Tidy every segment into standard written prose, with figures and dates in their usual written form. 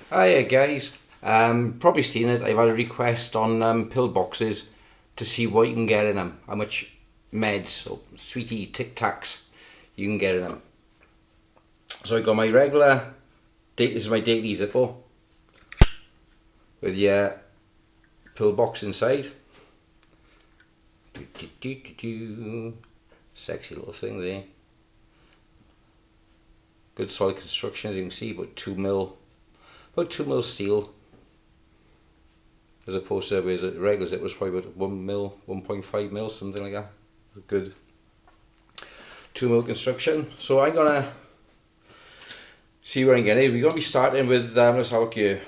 Hiya guys, probably seen it. I've had a request on pillboxes to see what you can get in them, how much meds or sweetie Tic Tacs you can get in them. So I got my regular, this is my daily Zippo with your pillbox inside. Sexy little thing there. Good solid construction, as you can see, about 2 mil steel, as opposed to with regulars it was probably about 1 mil, 1.5 mil, something like that. Good 2 mil construction. So I'm gonna see where I'm getting. We're gonna be starting with let's have a look here.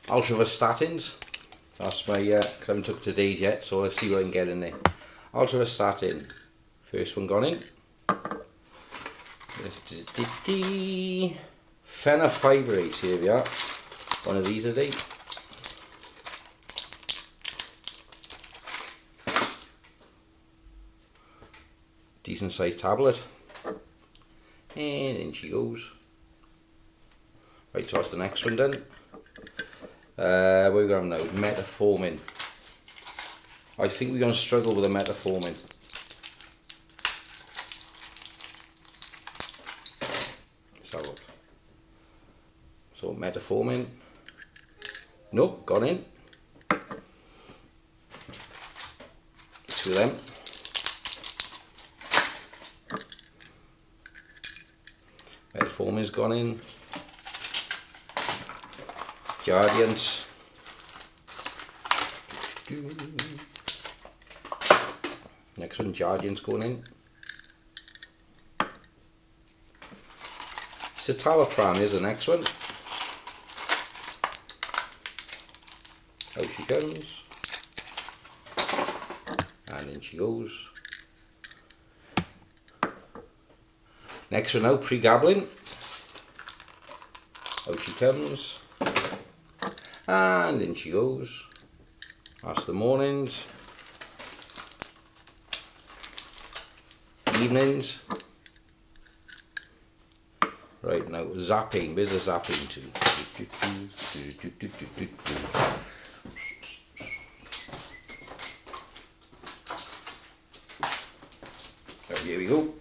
Ultravastatins. That's my I haven't took today's yet, so let's see what I can get in there. Ultravastatin. First one gone in. Fenofibrates, here we are. One of these a day. Decent sized tablet. And in she goes. Right, so that's the next one done. What are we going now? Metformin. I think we're going to struggle with the metformin. Let's have a look. So metformin. Nope, gone in. 2 of them. Metformin's gone in. Jardiance. Next one, Jardiance going in. Citalopram is the next one. Out she comes. And in she goes. Next one out, pregabalin. Out she comes. And in she goes. That's the mornings. Evenings. Right, now zapping. Where's the zapping to? Here we go.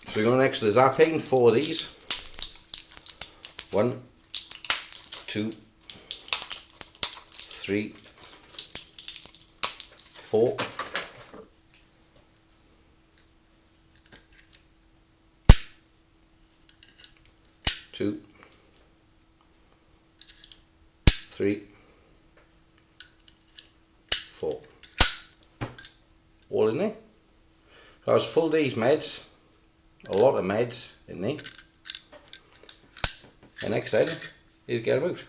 So we're going next to the zapping. 4 of these. 1, 2, 3, 4. 2, 3, 4. All in there. So that's full day's meds. A lot of meds in there. The next item is get them out.